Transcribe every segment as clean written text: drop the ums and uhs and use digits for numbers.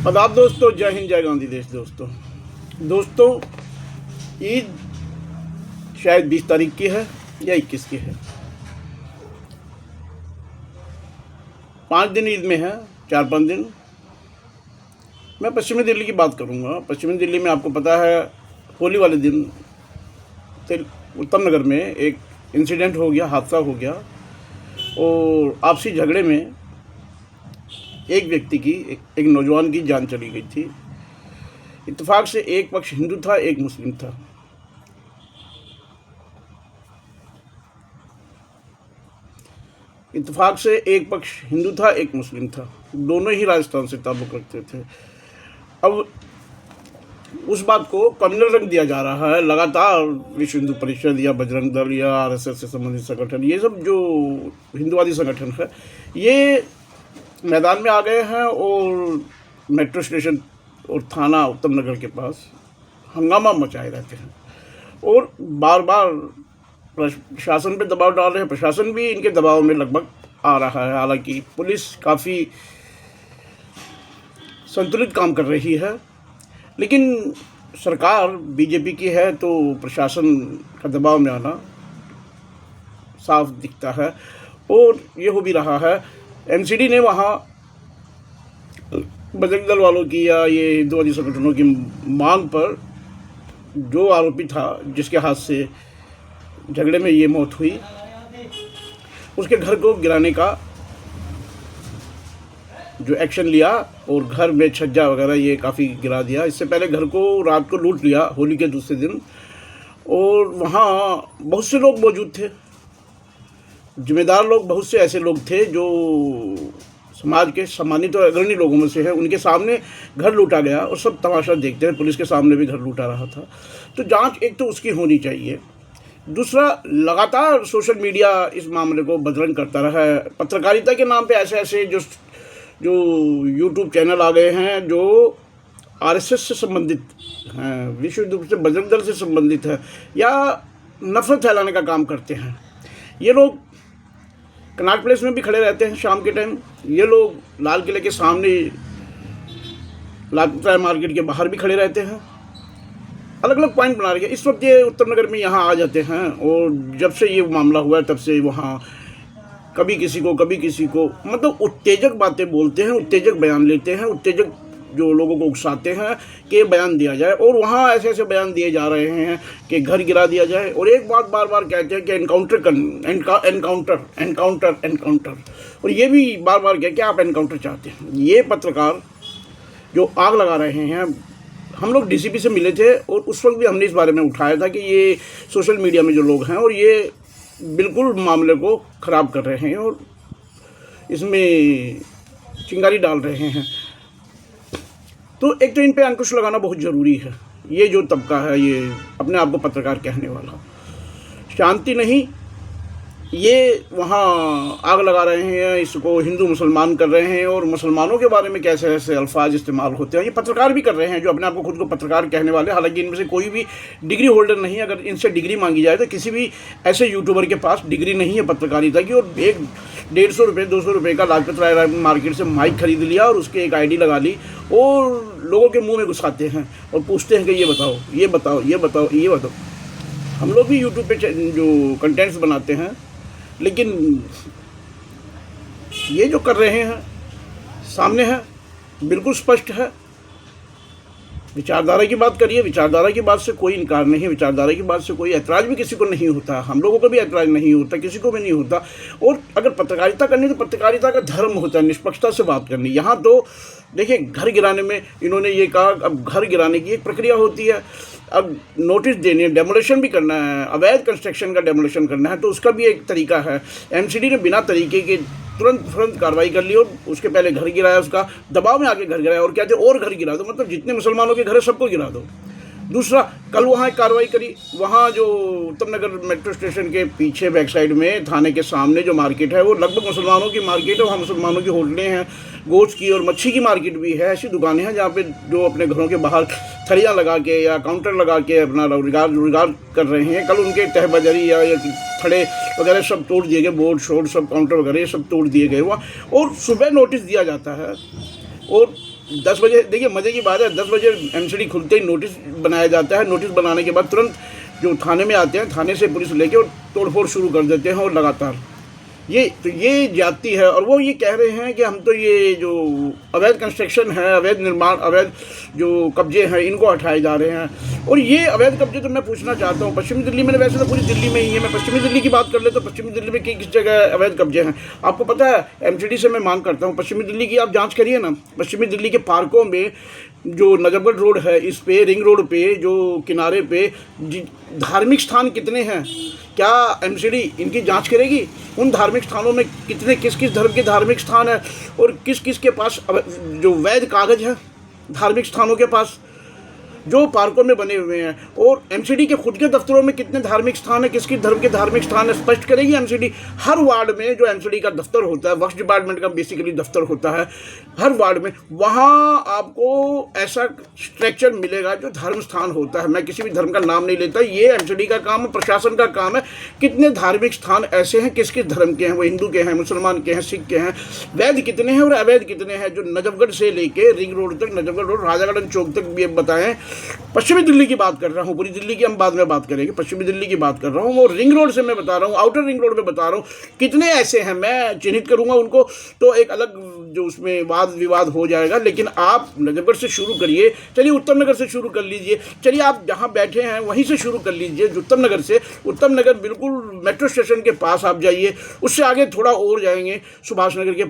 आदाब दोस्तों, जय हिंद, जय गांधी देश। दोस्तों ईद शायद 20 तारीख की है या 21 की है। 5 दिन ईद में है, 4-5 दिन। मैं पश्चिमी दिल्ली की बात करूंगा। पश्चिमी दिल्ली में आपको पता है, होली वाले दिन उत्तम नगर में एक इंसिडेंट हो गया, हादसा हो गया और आपसी झगड़े में एक व्यक्ति की, एक नौजवान की जान चली गई थी। इत्तेफाक से एक पक्ष हिंदू था, एक मुस्लिम था। इत्तेफाक से एक पक्ष हिंदू था, एक मुस्लिम था। दोनों ही राजस्थान से ताल्लुक़ रखते थे। अब उस बात को कम्युनल रंग दिया जा रहा है लगातार। विश्व हिंदू परिषद या बजरंग दल या आरएसएस से संबंधित संगठन, ये सब जो हिंदुवादी संगठन है, ये मैदान में आ गए हैं और मेट्रो स्टेशन और थाना उत्तम नगर के पास हंगामा मचाए रहते हैं और बार बार प्रशासन पे दबाव डाल रहे हैं। प्रशासन भी इनके दबाव में लगभग आ रहा है। हालांकि पुलिस काफ़ी संतुलित काम कर रही है, लेकिन सरकार बीजेपी की है तो प्रशासन का दबाव में आना साफ दिखता है और ये हो भी रहा है। एमसीडी ने वहाँ बजरंग दल वालों की या ये हिंदुवादी संगठनों की मांग पर जो आरोपी था, जिसके हाथ से झगड़े में ये मौत हुई, उसके घर को गिराने का जो एक्शन लिया और घर में छज्जा वगैरह ये काफ़ी गिरा दिया। इससे पहले घर को रात को लूट लिया होली के दूसरे दिन, और वहाँ बहुत से लोग मौजूद थे, जिम्मेदार लोग, बहुत से ऐसे लोग थे जो समाज के सम्मानित और अग्रणी लोगों में से हैं। उनके सामने घर लूटा गया और सब तमाशा देखते हैं। पुलिस के सामने भी घर लूटा रहा था। तो जांच एक तो उसकी होनी चाहिए। दूसरा, लगातार सोशल मीडिया इस मामले को बदरंग करता रहा है। पत्रकारिता के नाम पे ऐसे ऐसे जो यूट्यूब चैनल आ गए हैं जो आरएसएस से संबंधित हैं, विश्व हिंदू से, बजरंग दल से संबंधित है या नफरत फैलाने का काम करते हैं। ये लोग कनॉट प्लेस में भी खड़े रहते हैं शाम के टाइम। ये लोग लाल किले के सामने, लालपुरा मार्केट के बाहर भी खड़े रहते हैं। अलग अलग पॉइंट बना रहे हैं। इस वक्त ये उत्तम नगर में यहाँ आ जाते हैं और जब से ये मामला हुआ है तब से वहाँ कभी किसी को मतलब उत्तेजक बातें बोलते हैं, उत्तेजक बयान लेते हैं, उत्तेजक जो लोगों को उकसाते हैं कि बयान दिया जाए। और वहाँ ऐसे ऐसे बयान दिए जा रहे हैं कि घर गिरा दिया जाए। और एक बात बार बार कहते हैं कि एनकाउंटर, और ये भी बार बार कह के आप एनकाउंटर चाहते हैं। ये पत्रकार जो आग लगा रहे हैं, हम लोग डीसीपी से मिले थे और उस वक्त भी हमने इस बारे में उठाया था कि ये सोशल मीडिया में जो लोग हैं और ये बिल्कुल मामले को ख़राब कर रहे हैं और इसमें चिंगारी डाल रहे हैं। तो एक तो इन पे अंकुश लगाना बहुत ज़रूरी है। ये जो तबका है, ये अपने आप को पत्रकार कहने वाला, शांति नहीं, ये वहाँ आग लगा रहे हैं, इसको हिंदू मुसलमान कर रहे हैं और मुसलमानों के बारे में कैसे ऐसे अल्फाज इस्तेमाल होते हैं। ये पत्रकार भी कर रहे हैं जो अपने आप को खुद को पत्रकार कहने वाले। हालांकि इनमें से कोई भी डिग्री होल्डर नहीं है। अगर इनसे डिग्री मांगी जाए तो किसी भी ऐसे यूट्यूबर के पास डिग्री नहीं है पत्रकारिता की। और एक 150 रुपये 200 रुपये का लाजपत राय मार्केट से माइक खरीद लिया और उसके एक ID लगा ली और लोगों के मुँह में घुसाते हैं और पूछते हैं कि ये बताओ, ये बताओ, ये बताओ, ये बताओ। हम लोग भी यूट्यूब पे जो कंटेंट्स बनाते हैं, लेकिन ये जो कर रहे हैं सामने है, बिल्कुल स्पष्ट है। विचारधारा की बात करिए, विचारधारा की बात से कोई इनकार नहीं है, विचारधारा की बात से कोई ऐतराज़ भी किसी को नहीं होता। हम लोगों को भी ऐतराज़ नहीं होता, किसी को भी नहीं होता। और अगर पत्रकारिता करनी तो पत्रकारिता का धर्म होता है निष्पक्षता से बात करनी। यहाँ तो देखिए, घर गिराने में इन्होंने ये कहा, अब घर गिराने की एक प्रक्रिया होती है। अब नोटिस देनी है, डेमोलेशन भी करना है, अवैध कंस्ट्रक्शन का डेमोलेशन करना है, तो उसका भी एक तरीका है। एमसीडी ने बिना तरीके के तुरंत कार्रवाई कर ली और उसके पहले घर गिराया, उसका दबाव में आके घर गिराया और कहते और घर गिरा दो, मतलब जितने मुसलमानों के घर है सबको गिरा दो। दूसरा, कल वहाँ एक कार्रवाई करी, वहाँ जो उत्तम नगर मेट्रो स्टेशन के पीछे बैक साइड में थाने के सामने जो मार्केट है वो लगभग मुसलमानों की मार्केट है। वहाँ मुसलमानों की होटलें हैं, गोश्त की और मच्छी की मार्केट भी है। ऐसी दुकानें हैं जहाँ पे जो अपने घरों के बाहर थलियाँ लगा के या काउंटर लगा के अपना रोजगार कर रहे हैं। कल उनके तहबजरी या खड़े वगैरह सब तोड़ दिए गए, बोर्ड शोर्ड सब काउंटर वगैरह सब तोड़ दिए गए हुआ। और सुबह नोटिस दिया जाता है और 10 बजे, देखिए मज़े की बात है, 10 बजे एमसीडी खुलते ही नोटिस बनाया जाता है। नोटिस बनाने के बाद तुरंत जो थाने में आते हैं, थाने से पुलिस लेके और तोड़फोड़ शुरू कर देते हैं और लगातार ये जाती है। और वो ये कह रहे हैं कि हम तो ये जो अवैध कंस्ट्रक्शन है, अवैध निर्माण, अवैध जो कब्जे हैं, इनको हटाए जा रहे हैं। और ये अवैध कब्जे तो मैं पूछना चाहता हूँ, पश्चिमी दिल्ली में, वैसे तो पूरी दिल्ली में ही है, मैं पश्चिमी दिल्ली की बात कर ले तो पश्चिमी दिल्ली में किस जगह अवैध कब्जे हैं आपको पता है? एमसीडी से मैं मांग करता हूँ, पश्चिमी दिल्ली की आप जाँच करिए ना। पश्चिमी दिल्ली के पार्कों में जो नजफगढ़ रोड है, इस पे रिंग रोड पे जो किनारे पे धार्मिक स्थान कितने हैं, क्या एमसीडी इनकी जांच करेगी? उन धार्मिक स्थानों में कितने, किस किस धर्म के धार्मिक स्थान है और किस किस के पास जो वैध कागज है धार्मिक स्थानों के पास जो पार्कों में बने हुए हैं, और एमसीडी के खुद के दफ्तरों में कितने धार्मिक स्थान है, किस किस धर्म के धार्मिक स्थान है, स्पष्ट करेगी एमसीडी। हर वार्ड में जो एमसीडी का दफ्तर होता है, वक्फ डिपार्टमेंट का बेसिकली दफ्तर होता है, हर वार्ड में वहाँ आपको ऐसा स्ट्रक्चर मिलेगा जो धर्म स्थान होता है। मैं किसी भी धर्म का नाम नहीं लेता, ये एमसीडी का काम है, प्रशासन का काम है। कितने धार्मिक स्थान ऐसे हैं, किस किस धर्म के हैं, वो हिंदू के हैं, मुसलमान के हैं, सिख के हैं, वैध कितने हैं और अवैध कितने हैं, जो नजफगढ़ से लेके रिंग रोड तक, नजफगढ़ रोड, राजा गार्डन चौक तक भी बताएं। पश्चिमी दिल्ली की बात कर रहा हूँ, पूरी दिल्ली की हम बाद में बात करेंगे, पश्चिमी दिल्ली की बात कर रहा हूँ, और रिंग रोड से मैं बता रहा हूँ, आउटर रिंग रोड में बता रहा हूँ कितने ऐसे हैं। मैं चिन्हित करूँगा उनको तो एक अलग जो उसमें वाद विवाद हो जाएगा, लेकिन आप नजफगढ़ से शुरू करिए, चलिए उत्तम नगर से शुरू कर लीजिए, चलिए आप जहाँ बैठे हैं वहीं से शुरू कर लीजिए, उत्तम नगर से। उत्तम नगर बिल्कुल मेट्रो स्टेशन के पास आप जाइए, उससे आगे थोड़ा और जाएंगे, सुभाष नगर के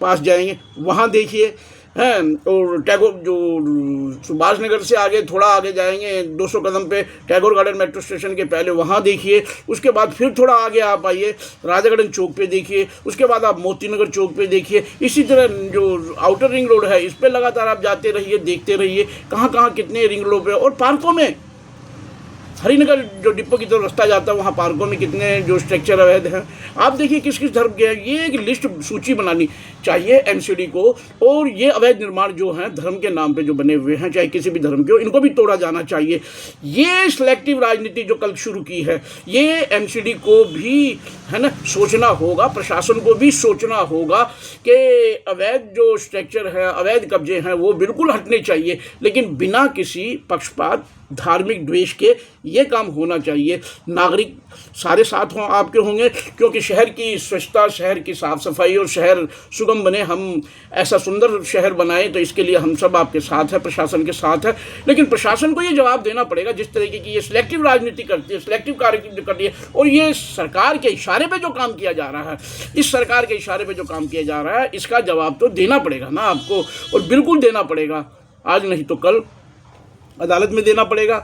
पास जाएंगे, वहाँ देखिए हैं, और टैगोर जो सुभाष नगर से आगे थोड़ा आगे जाएंगे 200 कदम पे टैगोर गार्डन मेट्रो स्टेशन के पहले वहाँ देखिए। उसके बाद फिर थोड़ा आगे आप आइए, राजा गार्डन चौक पे देखिए, उसके बाद आप मोती नगर चौक पे देखिए। इसी तरह जो आउटर रिंग रोड है, इस पर लगातार आप जाते रहिए, देखते रहिए कहाँ कहाँ कितने रिंग रोड पे, और पार्कों में हरिनगर जो डिपो की तरफ रास्ता जाता है, वहाँ पार्कों में कितने जो स्ट्रक्चर अवैध हैं आप देखिए, किस किस धर्म के हैं। ये एक लिस्ट, सूची बनानी चाहिए एमसीडी को, और ये अवैध निर्माण जो हैं धर्म के नाम पे जो बने हुए हैं, चाहे किसी भी धर्म के हो, इनको भी तोड़ा जाना चाहिए। ये सिलेक्टिव राजनीति जो कल शुरू की है, ये एमसीडी को भी है ना सोचना होगा, प्रशासन को भी सोचना होगा कि अवैध जो स्ट्रक्चर है, अवैध कब्जे हैं, वो बिल्कुल हटने चाहिए, लेकिन बिना किसी पक्षपात, धार्मिक द्वेष के ये काम होना चाहिए। नागरिक सारे साथ हों, आपके होंगे, क्योंकि शहर की स्वच्छता, शहर की साफ़ सफाई और शहर सुगम बने, हम ऐसा सुंदर शहर बनाएं, तो इसके लिए हम सब आपके साथ हैं, प्रशासन के साथ है। लेकिन प्रशासन को ये जवाब देना पड़ेगा, जिस तरीके की ये सिलेक्टिव राजनीति करती है, सिलेक्टिव कार्य करती है, और ये सरकार के इशारे पे जो काम किया जा रहा है, इस सरकार के इशारे पे जो काम किया जा रहा है, इसका जवाब तो देना पड़ेगा ना आपको, और बिल्कुल देना पड़ेगा, आज नहीं तो कल अदालत में देना पड़ेगा।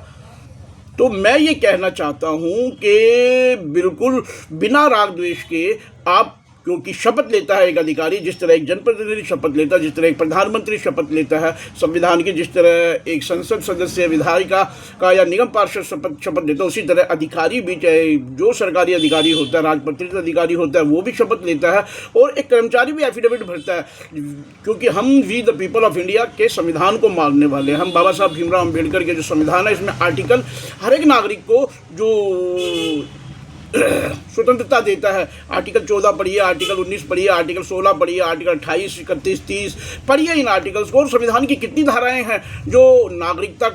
तो मैं ये कहना चाहता हूँ कि बिल्कुल बिना राग द्वेष के आप, क्योंकि शपथ लेता है एक अधिकारी, जिस तरह एक जनप्रतिनिधि शपथ लेता है, जिस तरह एक प्रधानमंत्री शपथ लेता है संविधान की, जिस तरह एक संसद सदस्य, विधायिका का या निगम पार्षद शपथ लेता है, उसी तरह अधिकारी भी, चाहे जो सरकारी अधिकारी होता है, राजपत्रित अधिकारी होता है, वो भी शपथ लेता है, और एक कर्मचारी भी एफिडेविट भरता है, क्योंकि हम we the people of India के संविधान को मानने वाले हैं। हम बाबा साहब भीमराव अम्बेडकर के जो संविधान है, इसमें आर्टिकल हर एक नागरिक को जो स्वतंत्रता देता है, आर्टिकल 14 पढ़िए, आर्टिकल 19 पढ़िए, आर्टिकल 16 पढ़िए, आर्टिकल 28, 31, 30 पढ़िए इन आर्टिकल्स को। और संविधान की कितनी धाराएं हैं जो नागरिकता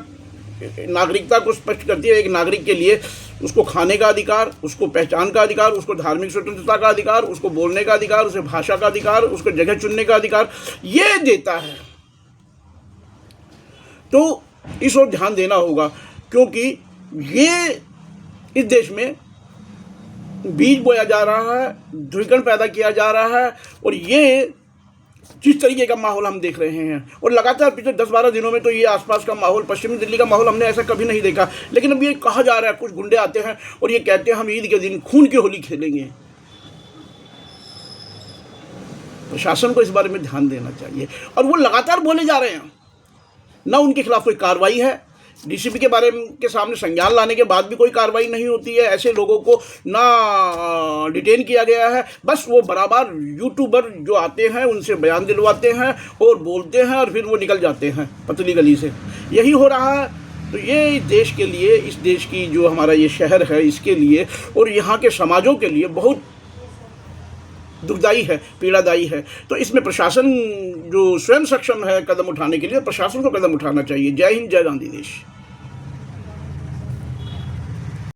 को स्पष्ट करती है। एक नागरिक के लिए उसको खाने का अधिकार, उसको पहचान का अधिकार, उसको धार्मिक स्वतंत्रता का अधिकार, उसको बोलने का अधिकार, उसे भाषा का अधिकार, उसको जगह चुनने का अधिकार, ये देता है। तो इस ओर ध्यान देना होगा, क्योंकि ये इस देश में बीज बोया जा रहा है, ध्रुवीकरण पैदा किया जा रहा है, और ये जिस तरीके का माहौल हम देख रहे हैं, और लगातार पिछले 10-12 दिनों में तो ये आसपास का माहौल, पश्चिमी दिल्ली का माहौल हमने ऐसा कभी नहीं देखा। लेकिन अब ये कहा जा रहा है, कुछ गुंडे आते हैं और ये कहते हैं हम ईद के दिन खून की होली खेलेंगे। प्रशासन को इस बारे में ध्यान देना चाहिए, और वो लगातार बोले जा रहे हैं, ना उनके खिलाफ कोई कार्रवाई है, डीसीपी के बारे के सामने संज्ञान लाने के बाद भी कोई कार्रवाई नहीं होती है। ऐसे लोगों को ना डिटेन किया गया है, बस वो बराबर यूट्यूबर जो आते हैं उनसे बयान दिलवाते हैं और बोलते हैं, और फिर वो निकल जाते हैं पतली गली से। यही हो रहा है। तो ये देश के लिए, इस देश की जो हमारा ये शहर है, इसके लिए और यहाँ के समाजों के लिए बहुत दुखदायी है, पीड़ादायी है। तो इसमें प्रशासन जो स्वयं सक्षम है कदम उठाने के लिए, प्रशासन को कदम उठाना चाहिए। जय हिंद, जय गांधी देश।